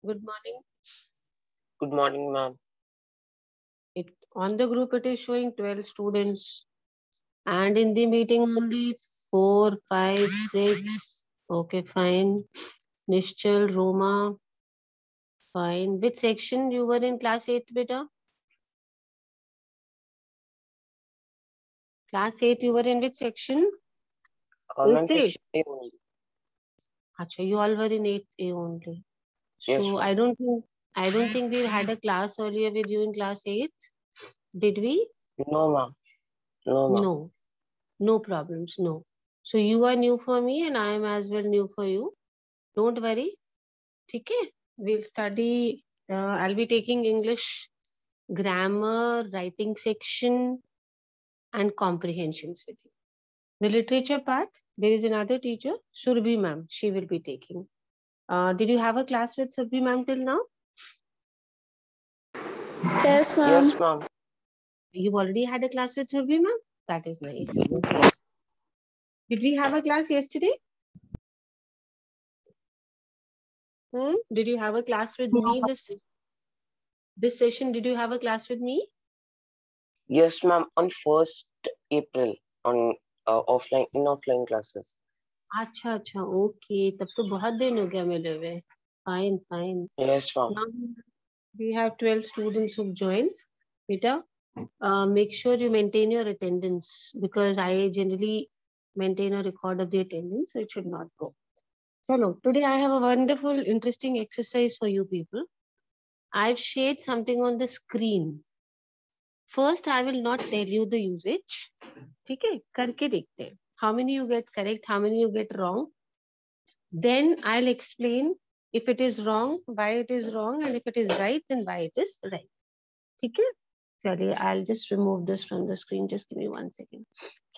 Good morning. Good morning, ma'am. On the group, it is showing 12 students, and in the meeting, only 4, 5, 6. Okay, fine. Nishchal, Roma, fine. Which section you were in class 8, beta? Class 8, you were in which section? Ma'am, 8A. section A only. Acha, you all were in 8A only. Yes, So ma'am. I don't think we had a class earlier with you in class 8. Did we? No, ma'am. No, ma'am. No. No problems. No. So you are new for me and I am as well new for you. Don't worry. Okay. We'll study. I'll be taking English grammar, writing section, and comprehensions with you. The literature part, there is another teacher, Surbhi ma'am. She will be taking. Did you have a class with Surbhi ma'am till now? Yes, ma'am. Yes, ma'am. You've already had a class with Surbhi ma'am? That is nice. Did we have a class yesterday? Did you have a class with me this session? Did you have a class with me? Yes, ma'am. On 1st April, on offline classes. अच्छा अच्छा okay तब तो बहुत दिन हो गया मिले हुए fine fine Yes, ma'am. now we have 12 students who joined beta make sure you maintain your attendance because I generally maintain a record of the attendance so it should not go chalo today I have a wonderful interesting exercise for you people I've shared something on the screen first I will not tell you the usage ठीक है करके देखते हैं how many you get correct how many you get wrong then I'll explain if it is wrong why it is wrong and if it is right then why it is right ठीक है चलिए I'll just remove this from the screen just give me 1 second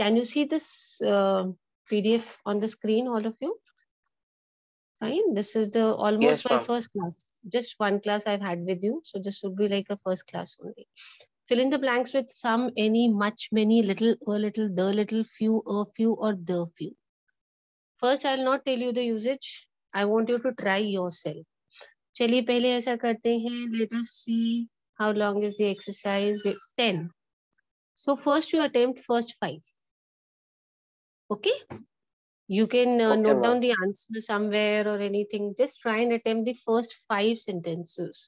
can you see this PDF on the screen all of you fine this is the almost Yes, my ma'am. first class just one class I've had with you so this would be like a first class only fill in the blanks with some any much many little a little the little few a few or the few first I'll not tell you the usage I want you to try yourself चलिए पहले ऐसा करते हैं let us see how long is the exercise 10 so first you attempt first 5 okay you can Okay, note ma'am. down the answer somewhere or anything just try and attempt the first 5 sentences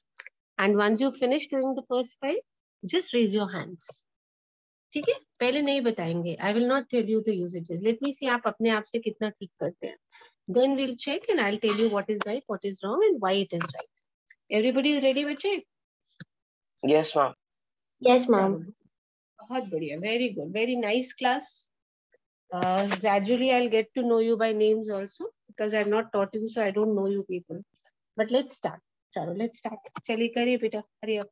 and once you finish doing the first 5 just raise your hands ठीक है पहले नहीं बताएंगे I will not tell you the usages let me see आप अपने आप से कितना ठीक करते हैं then we'll check and I'll tell you what is right what is wrong and why it is right everybody is ready बच्चे Yes, ma'am. Yes, चलो ma'am. बहुत बढ़िया very good very nice class gradually I'll get to know you by names also because I've not taught you so I don't know you people but let's start चलो let's start चलिए करिए बेटा hurry up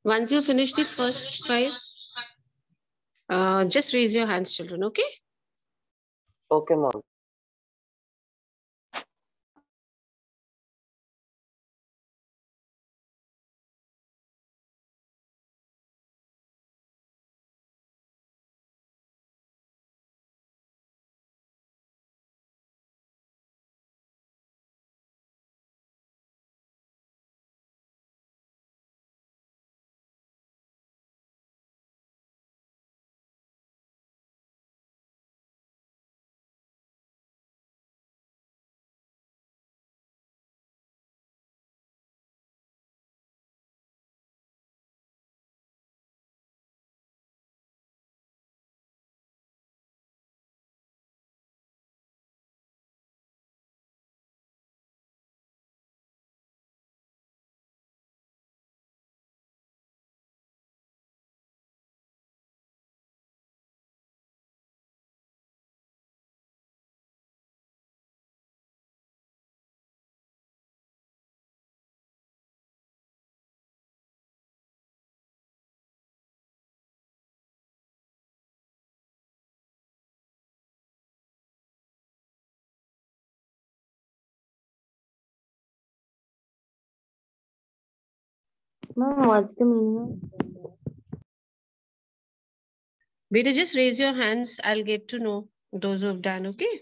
once you finish the first 5 just raise your hands children okay Okay, ma'am. Ma'am, what's the meaning of Beta, just raise your hands. I'll get to know those who have done, okay?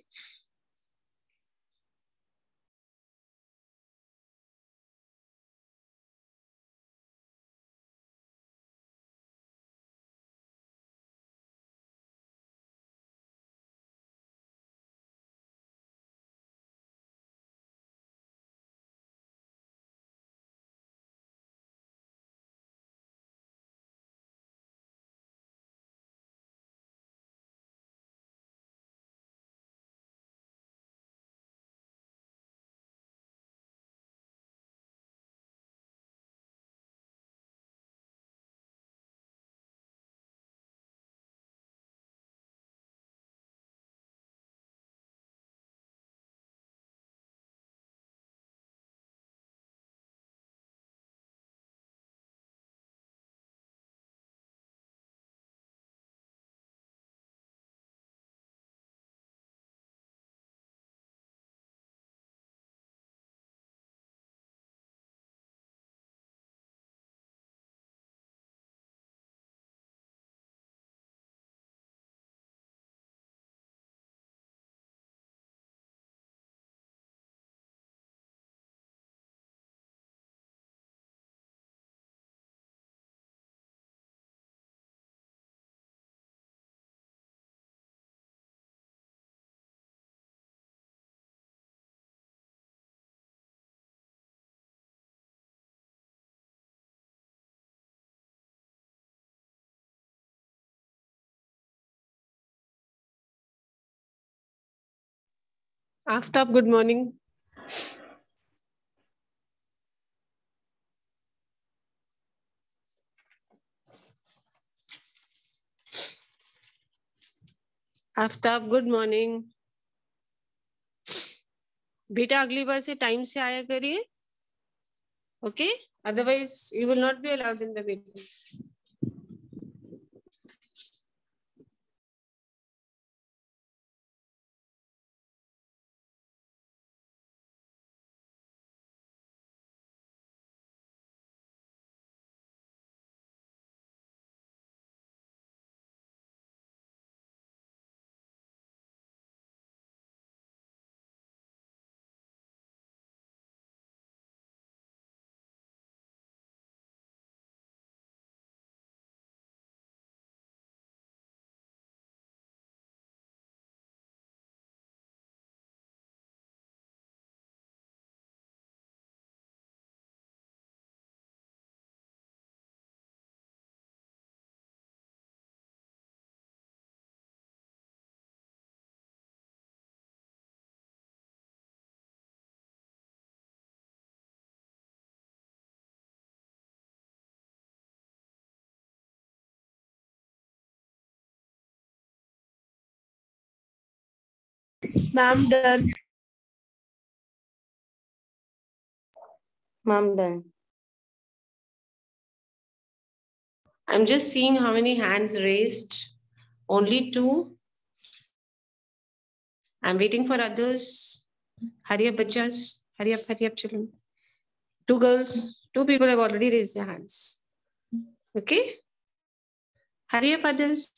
Aftab, good morning. Aftab good morning. बेटा अगली बार से time से आया करिए, okay? Otherwise you will not be allowed in the meeting. Ma'am, done. Ma'am, done. I'm just seeing how many hands raised. Only 2. I'm waiting for others. Hurry up, bachas. Hurry up, children. 2 girls, 2 people have already raised their hands. Okay? Hurry up, others.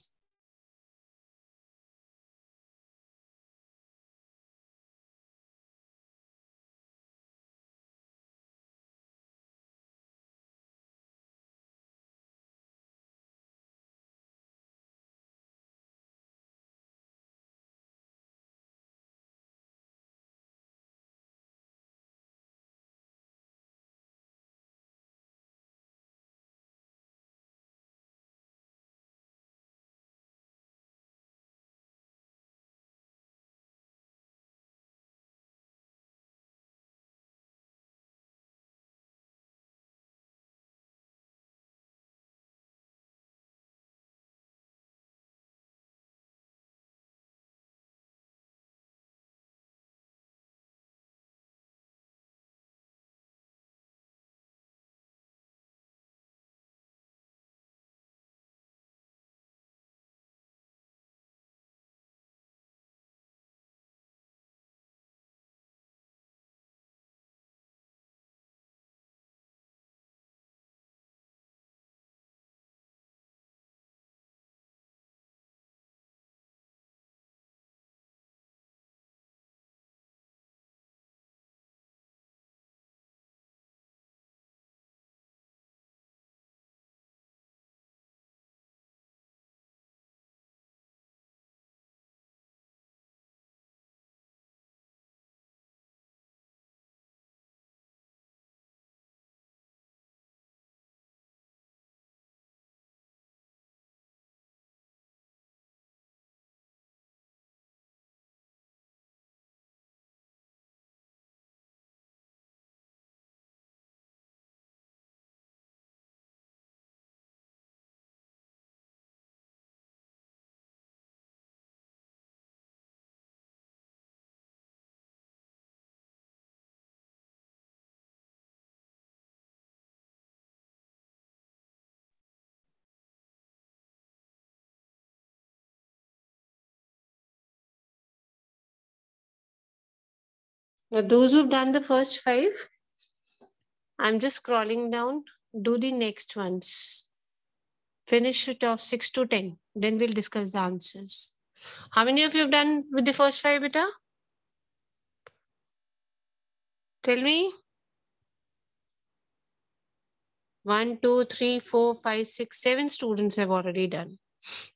Now, those who've done the first 5, I'm just scrolling down. Do the next ones. Finish it off 6 to 10. Then we'll discuss the answers. How many of you have done with the first 5, beta? Tell me. 1, 2, 3, 4, 5, 6, 7 students have already done.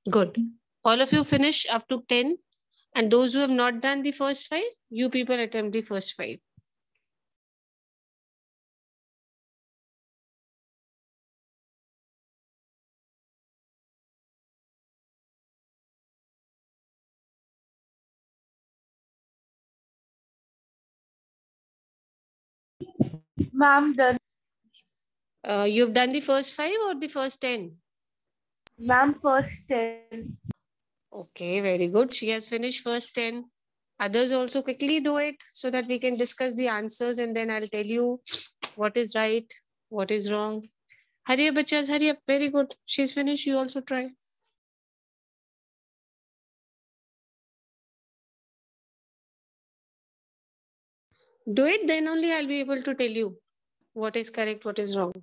Good. All of you finish up to 10. And those who have not done the first 5, you people attempt the first 5. Ma'am, done. You've done the first 5 or the first 10? Ma'am, first 10. Okay, very good. She has finished first 10. Others also quickly do it so that we can discuss the answers and then I'll tell you what is right, what is wrong. Hurry up, bachas, hurry up. Very good. She's finished. You also try. Do it, then only I'll be able to tell you what is correct, what is wrong.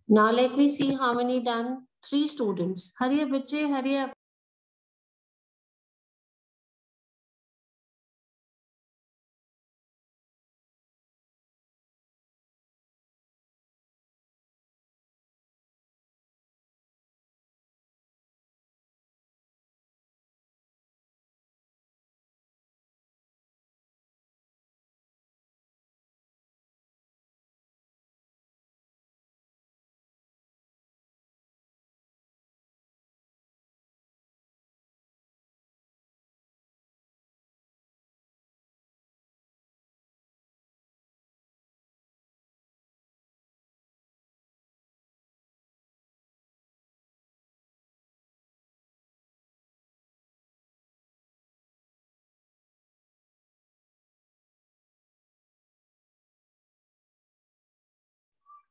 Now let me see how many done. 3 students. Hurry up, bache, hurry up.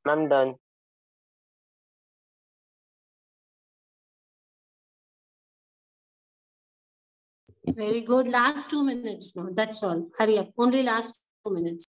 I'm done. Very good. Last 2 minutes now. That's all. Hurry up. Only last 2 minutes.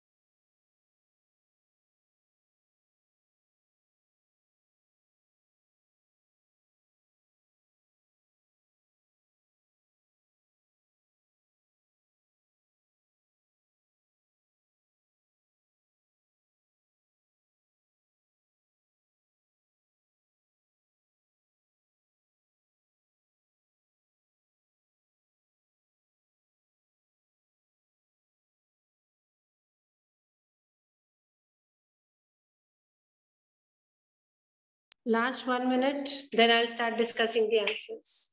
Last 1 minute, then I'll start discussing the answers.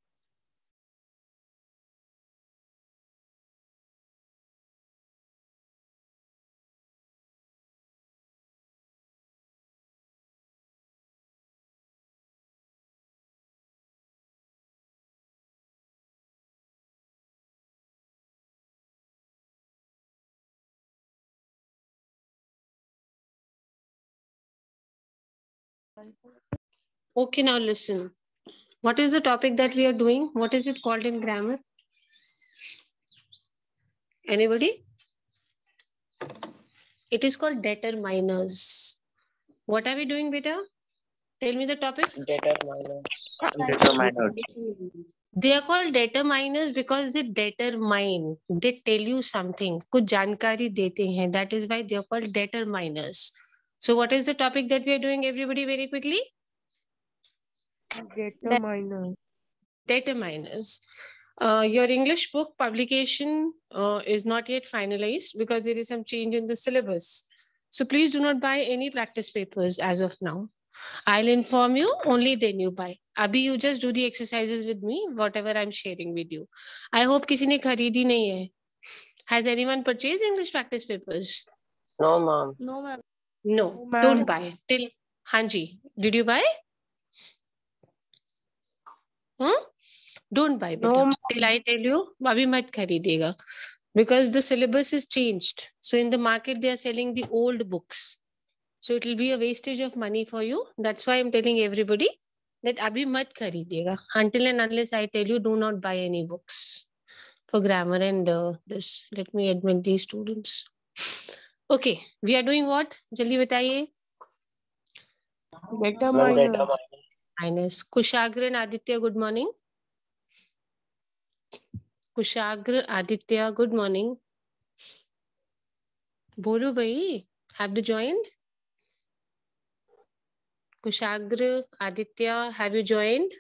Okay, now listen. What is the topic that we are doing? What is it called in grammar? Anybody? It is called determiners. What are we doing, beta? Tell me the topic. Determiners. They are called determiners because they determine. They tell you something. कुछ जानकारी देते हैं. That is why they are called determiners. So what is the topic that we are doing, everybody, very quickly? Determiners. Determiners. Your English book publication is not yet finalized because there is some change in the syllabus. So please do not buy any practice papers as of now. I'll inform you, only then you buy. Abhi, you just do the exercises with me, whatever I'm sharing with you. I hope किसी ने खरीदी नहीं है. Has anyone purchased English practice papers? No, ma'am. No, ma'am. No, ma'am. don't buy. Till Hanji, did you buy? Don't buy, beta. No, Till I tell you, abhi mat kharidega. Because the syllabus is changed. So in the market, they are selling the old books. So it will be a wastage of money for you. That's why I'm telling everybody that abhi mat kharidega. Until and unless I tell you, do not buy any books for grammar and this. Let me admit these students. Okay, we are doing what? Jaldi bataiye. Determiners. Minus. Kushagra and Aditya, good morning. Kushagra, Aditya, good morning. Bolo bhai, have they joined? Kushagra, Aditya, have you joined?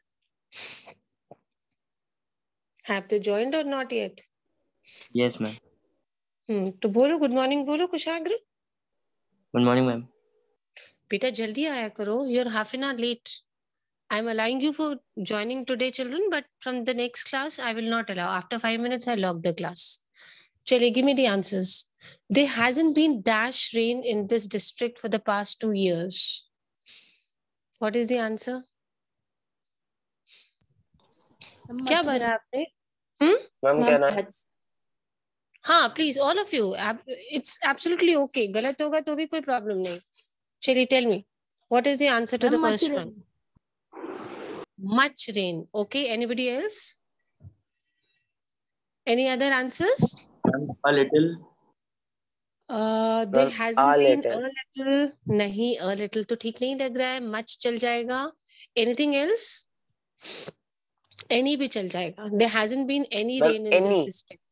Have they joined or not yet? Yes, ma'am. तो बोलो good morning बोलो कुशाग्र. Good morning, ma'am. बेटा जल्दी आया करो. You're half an hour late. I'm allowing you for joining today, children, but from the next class, I will not allow. After 5 minutes, I lock the class. Chale, give me the answers. There hasn't been dash rain in this district for the past 2 years. What is the answer? क्या भरा आपने? Ma'am, can I? हाँ, please, all of you. It's absolutely okay. गलत होगा तो भी कोई problem नहीं. Chali, tell me. What is the answer to the first one? Much rain. Okay, anybody else? Any other answers? A little. There hasn't a been little. a little. नहीं, a little तो ठीक नहीं लग रहा है. Much चल जाएगा. Anything else? Any भी चल जाएगा. There hasn't been any Well, rain in this any. district.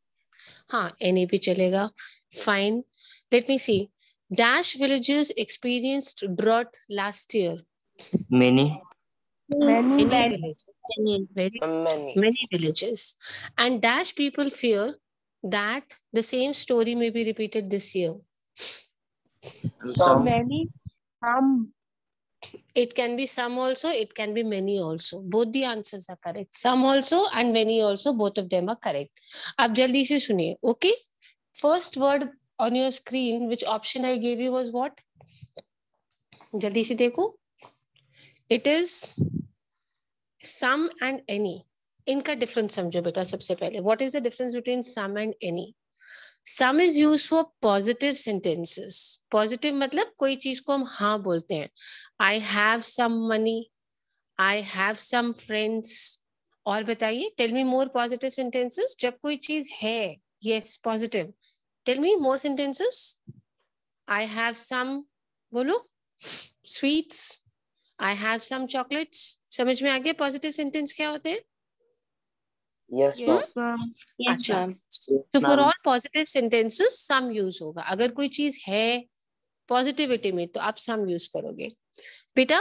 हाँ, any भी चलेगा. Fine. Let me see. Dash villages experienced drought last year. Many. Many. Villages. Very Many. many villages. And dash people fear that the same story may be repeated this year. Some. Many. It can be some also, it can be many also. Both the answers are correct. Some also and many also, both of them are correct. अब जल्दी से सुनिए, okay? First word on your screen, which option I gave you was what? जल्दी से देखो. It is some and any. इनका difference समझो बेटा सबसे पहले. What is the difference between some and any? Some is used for positive sentences. Positive मतलब कोई चीज को हम हाँ बोलते हैं. I have some money. I have some friends. और बताइए, tell me more positive sentences. जब कोई चीज है, yes, positive. Tell me more sentences. I have some, बोलो, sweets. I have some chocolates. समझ में आ गया positive sentence क्या होते हैं? Yes, ma'am. अच्छा. तो for all positive sentences, some use होगा. अगर कोई चीज है positivity में, तो आप some use करोगे. बेटा,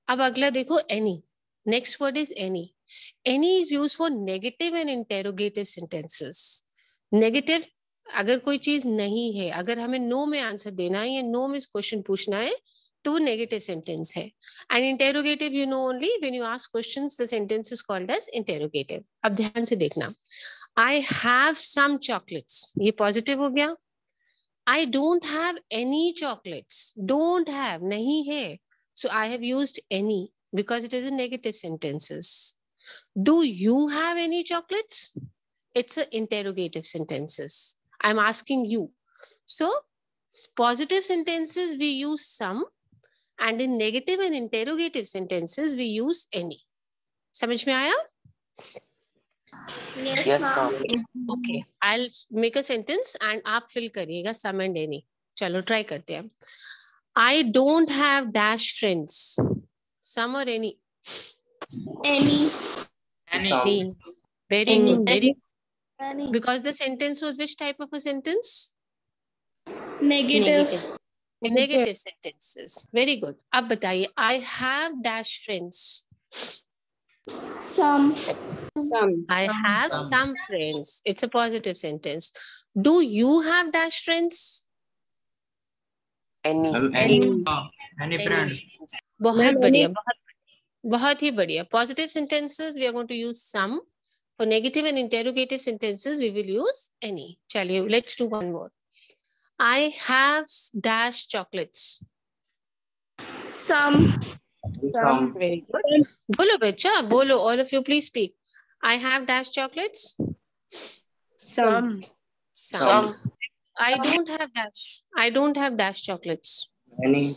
अब अगला देखो any. Next word is any. Any is used for negative and interrogative sentences. Negative, अगर कोई चीज नहीं है, अगर हमें no में आंसर देना है या no में क्वेश्चन पूछना है, तो वो negative sentence है. And interrogative, you know only when you ask questions, the sentence is called as interrogative. अब ध्यान से देखना. I have some chocolates. ये positive हो गया. I don't have any chocolates. Don't have, नहीं है. So I have used any because it is a negative sentences. Do you have any chocolates? It's a interrogative sentences. I'm asking you. So positive sentences we use some, and in negative and interrogative sentences we use any. समझ में आया? Yes, ma'am. Okay, I'll make a sentence and आप fill करिएगा some and any. चलो try करते हैं. I don't have dash friends. Some or any? Any. Any. Very good. Very. Because the sentence was which type of a sentence? Negative. Negative sentences. Very good. अब बताइए. I have dash friends. Some. I have some friends. It's a positive sentence. Do you have dash friends? Any. Any friend. बहुत बढ़िया. बहुत ही बढ़िया. Positive sentences we are going to use some. For negative and interrogative sentences we will use any. चलिए, let's do one more. I have dash chocolates. Some. Very good. बोलो बच्चा, बोलो. All of you please speak. I have dash chocolates. Some. I don't have dash. I don't have dash chocolates. Any.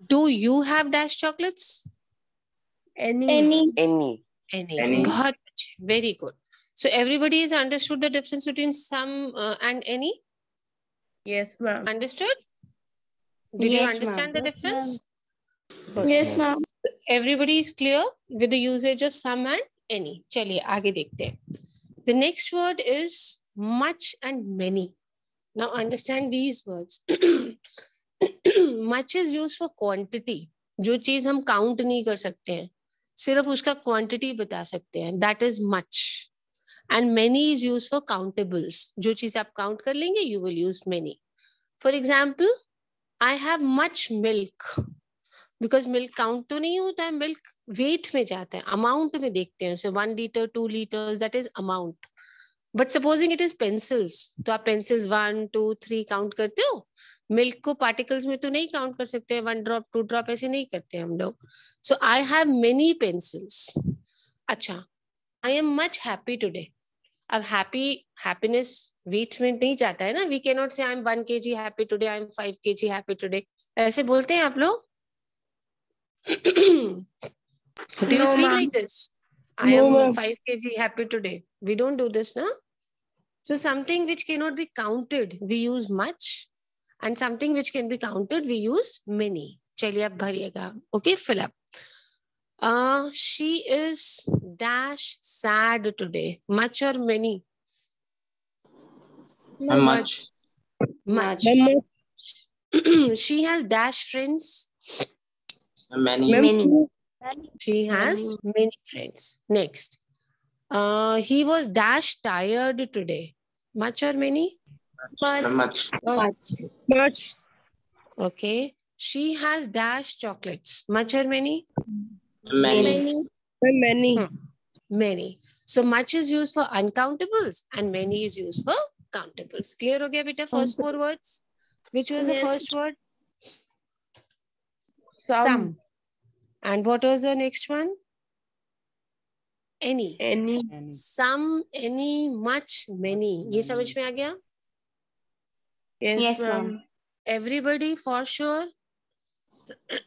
Do you have dash chocolates? Any. Any. बहुत अच्छे. Very good. So everybody has understood the difference between some and any? Yes, ma'am. Understood? Did you Yes, understand the ma'am. difference? Good. Yes, ma'am. Everybody is clear with the usage of some and any. चलिए आगे देखते हैं. The next word is much and many. Now understand these words. Much is used for quantity. जो चीज हम count नहीं कर सकते हैं, सिर्फ उसका quantity बता सकते हैं. That is much. And many is used for countables. जो चीज आप count कर लेंगे, you will use many. For example, I have much milk. Because milk count तो नहीं होता है, milk weight में जाता है, amount में देखते हैं उसे. 1 liter, 2 liters, that is amount. But supposing it is pencils, तो आप pencils 1, 2, 3 count करते हो. Milk को particles में तो नहीं count कर सकते. 1 drop, 2 drop ऐसे नहीं करते हम लोग. So I have many pencils. अच्छा, I am much happy today. अब happiness weight में नहीं जाता है ना. We cannot say I am 1 kg happy today, I am 5 kg happy today. ऐसे बोलते हैं आप लोग? Do you speak like this? I am 5 kg happy today. We don't do this, no? So something which cannot be counted, we use much. And something which can be counted, we use many. चलिए आप भरिएगा. Okay, fill up. She is dash sad today. Much or many? Much. Much. She has dash friends. Many. She has many friends. Next. He was dash tired today. Much or many? Much. Okay. She has dash chocolates. Much or many? Many. Many. So much is used for uncountables and many is used for countables. Clear ho gaya beta? First 4 words. Which was the first word? Some. And what was the next one? Any. Some, any, much, many. ये समझ में आ गया? Yes, ma'am. Everybody for sure?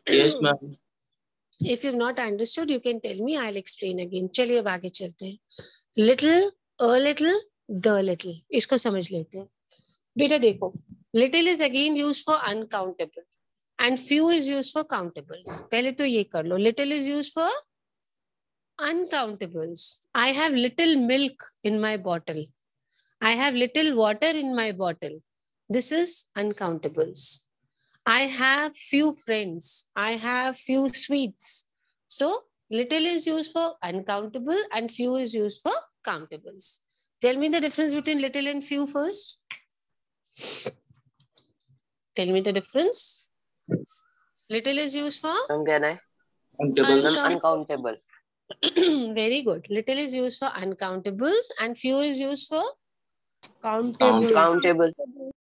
Yes, ma'am. If you've not understood, you can tell me. I'll explain again. चलिए अब आगे चलते हैं. Little, a little, the little. इसको समझ लेते हैं. बेटा देखो. Little is again used for uncountable. And few is used for countables. पहले तो ये कर लो. Little is used for uncountables. I have little milk in my bottle. I have little water in my bottle. This is uncountables. I have few friends. I have few sweets. So little is used for uncountable and few is used for countables. Tell me the difference between little and few first. Tell me the difference. Little is used for? Uncountable. Very good. Little is used for uncountables and few is used for? Countable.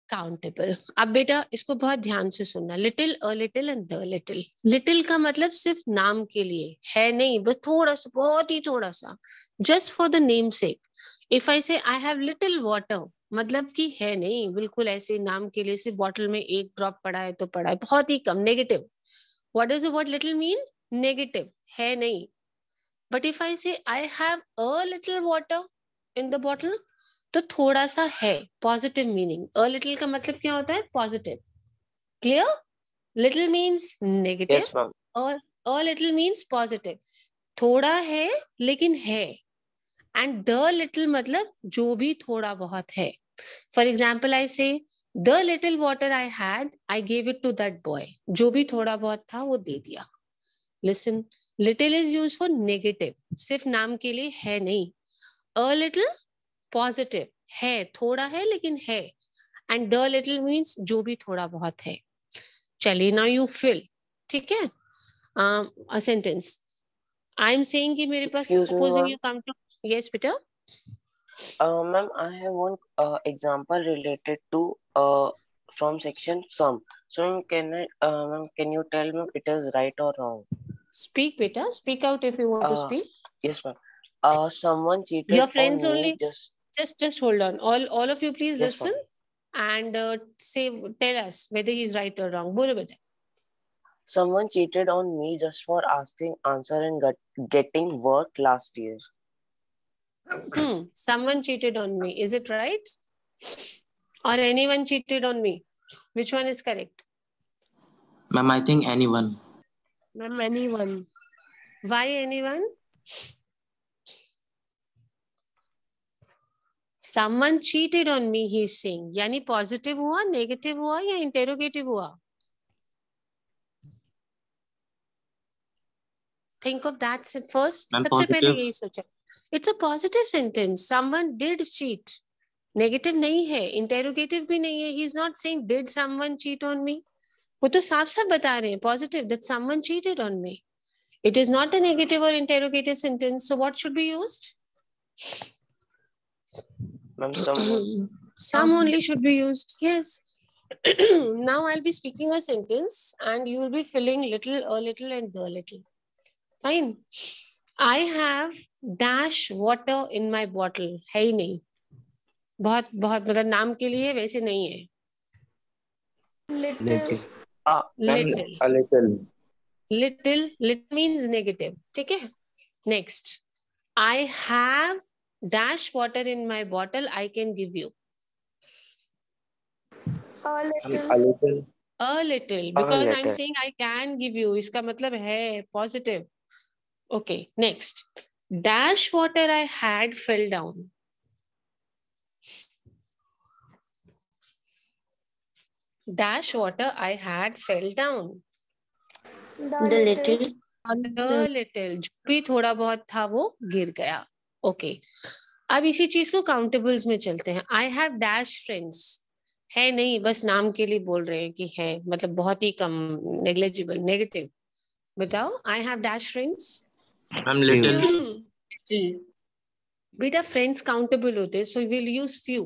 Countable. अब बेटा इसको बहुत ध्यान से सुनना. Little, a little and the little. Little का मतलब सिर्फ नाम के लिए है नहीं, बस थोड़ा सा, बहुत ही थोड़ा सा. Just for the name sake. If I say I have little water, मतलब कि है नहीं, बिल्कुल ऐसे नाम के लिए सिर्फ बॉटल में एक ड्रॉप पड़ा है तो पड़ा है, बहुत ही कम, negative. What does the word little mean? Negative, है नहीं. But if I say I have a little water in the bottle, तो थोड़ा सा है, पॉजिटिव मीनिंग. अ लिटिल का मतलब क्या होता है? Positive. Clear? Little means negative Yes, ma'am. और अ लिटिल मीन्स पॉजिटिव. थोड़ा है लेकिन है. एंड द लिटिल मतलब जो भी थोड़ा बहुत है. For example I say the little water I had I gave it to that boy. जो भी थोड़ा बहुत था वो दे दिया. Listen, little is use for negative, सिर्फ नाम के लिए है नहीं. अ लिटिल पॉजिटिव, है, थोड़ा है लेकिन है. एंड द लिटिल मीन्स जो भी थोड़ा बहुत है. चलिए नाउ यू फिल. ठीक है? A sentence. I am saying कि मेरे पास, Excuse me, supposing ma'am. You come to, yes बेटा. Ma'am, I have one example related to from section sum. So, ma'am, can you tell me it is right or wrong? Speak beta, speak out if you want to speak. Yes, ma'am. Someone cheated Your on friends me only. Just hold on. All of you please Yes, ma'am. listen and tell us whether he's right or wrong. Bolo beta. Someone cheated on me just for asking answer and getting work last year. Someone cheated on me. Is it right? Or anyone cheated on me? Which one is correct? Ma'am, I think anyone. Ma'am, anyone. Why anyone? Someone cheated on me, he is saying. यानी positive हुआ, negative हुआ या interrogative हुआ? Think of that first. Ma'am, सबसे पहले positive. यही सोचा. It's a positive sentence. Someone did cheat. Negative नहीं है, interrogative भी नहीं है. He is not saying did someone cheat on me. वो तो साफ साफ बता रहे हैं, positive, that someone cheated on me. It is not a negative or interrogative sentence. So what should be used? Ma'am, someone. Some only should be used. Yes. Now I'll be speaking a sentence and you will be filling little, a little and the little. Fine. I have dash water in my bottle. है ही नहीं. बहुत बहुत मतलब नाम के लिए वैसे नहीं है. Little. Little. A little. Little means negative. ठीक है? Next. I have dash water in my bottle. I can give you. A little. A little. A little. Because I'm little. saying I can give you. इसका मतलब है positive. Okay. Next. Dash water I had fell down. Dash water I had fell down. The little. The little. जो भी थोड़ा बहुत था वो गिर गया. Okay. अब इसी चीज को काउंटेबल्स में चलते हैं. I have dash friends. है नहीं, बस नाम के लिए बोल रहे हैं कि है, मतलब बहुत ही कम, नेग्लिजिबल, नेगेटिव. बताओ. I have dash friends. Ma'am, little. बेटा फ्रेंड्स काउंटेबल होते हैं, so will use few.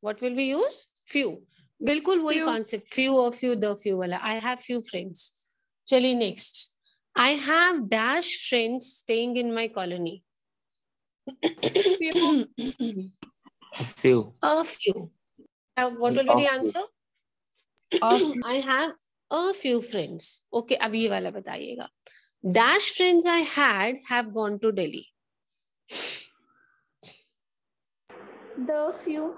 What will we use? Few. बिल्कुल वही कॉन्सेप्ट, फ्यू और फ्यू, द फ्यू वाला. I have few friends. चलिए next. I have dash friends staying in my colony. Few. A few. What will be the answer? I have a few friends. Okay, अब ये वाला बताइएगा. Dash friends I had have gone to Delhi. The few.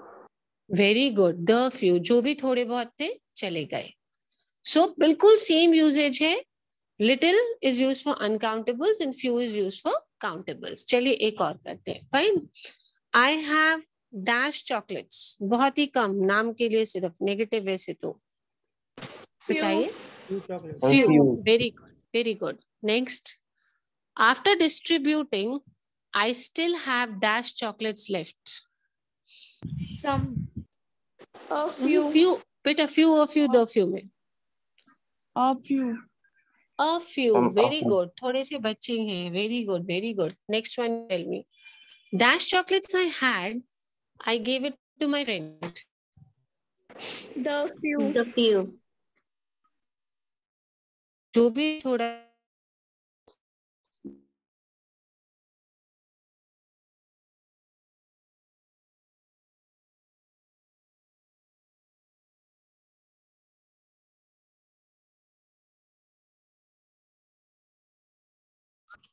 Very good. The few. जो भी थोड़े बहुत थे चले गए. So बिल्कुल same usage है. Little is used for uncountables and few is used for countables. चलिए एक और करते हैं. Fine. I have dash chocolates. बहुत ही कम, नाम के लिए सिर्फ, नेगेटिव वैसे तो. बताइए. Few. Very good. Very good. Next. After distributing, I still have dash chocolates left. Some. A few. Few. बेटा few or few, the few में. A few. A few. A Very few. good. थोड़े से बच्चे हैं. Very good. Very good. Next one, tell me. Dash chocolates I had, I gave it to my friend. The few. The few. जो भी थोड़ा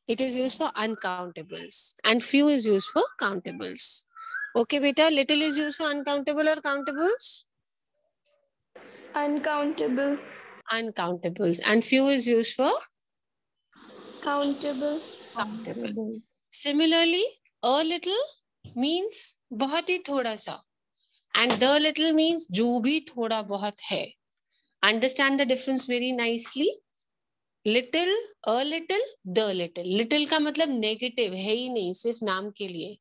It is used for uncountables. And few is used for countables. Okay, beta, little is used for uncountable or countables? Uncountable. Uncountables. And few is used for Countable. countable. Similarly, a little means बहुत ही थोड़ा सा. And the little means जो भी थोड़ा बहुत है. Understand the difference very nicely. Little, a little, the little. Little का मतलब negative है ही नहीं, सिर्फ नाम के लिए.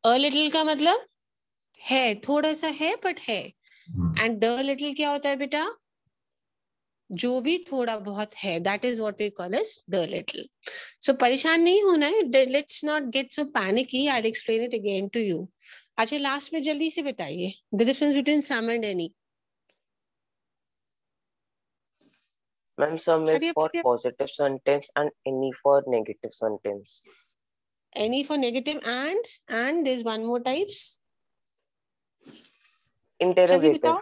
A little का मतलब है, थोड़ा सा है but है. And the little क्या होता है बेटा? जो भी थोड़ा बहुत है, that is what we call as the little. So परेशान नहीं होना है. Let's not get so panicky. I'll explain it again to you. अच्छा, लास्ट में जल्दी से बताइए the difference between some and any. Ma'am, some is Hurry up, for hurry up. positive sentence and any for negative sentence. Any for negative and there's one more types. जल्दी Interrogative. बताओ.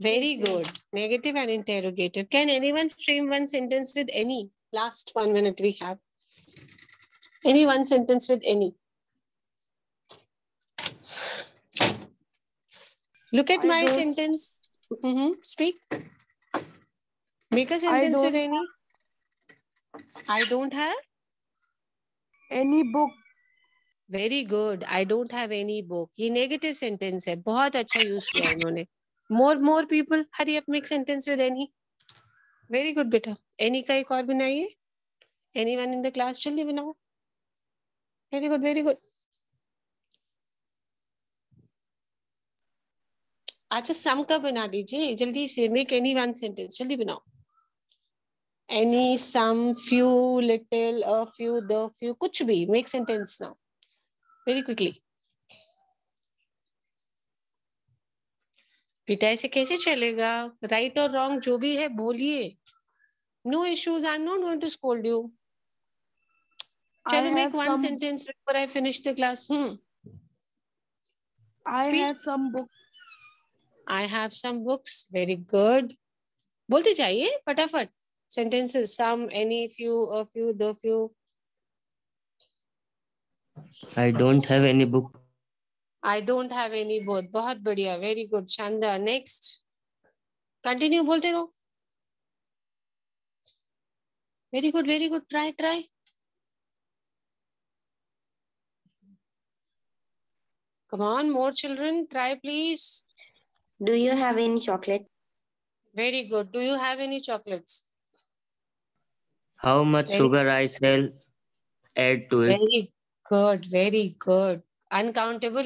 Very good. Negative and interrogative. Can anyone frame one sentence with any? Last 1 minute we have. Any one sentence with any? Look at I my don't- sentence. Speak. Make a sentence with any. I don't have. Any book. Very good. I don't have any book. ये negative sentence है. बहुत अच्छा use किया इन्होंने. More people. Hurry up, make sentence with any. Very good बेटा. Any का एक और बनाइए. Anyone in the class जल्दी बनाओ. Very good, very good. अच्छा, सम का बना दीजिए जल्दी से. Make any one sentence. जल्दी बनाओ. Any, some, few, little, a few, the few, कुछ भी. Make sentence now. Very quickly. बेटा ऐसे कैसे चलेगा? Right or wrong जो भी है बोलिए. No issues. I'm not going to scold you. चलो, make one sentence before I finish the class. I Speak. have some books. I have some books. Very good. बोलते जाइए फटाफट. Sentences. Some, any, few, a few, the few. I don't have any book. I don't have any both. बहुत बढ़िया. Very good. Shanda. Next. Continue बोलते रहो. Very good. Very good. Try. Come on, more children. Try, please. Do you have any chocolate? Very good. Do you have any chocolates? How much Very- sugar I shall add to it? Very good. Very good. Uncountable.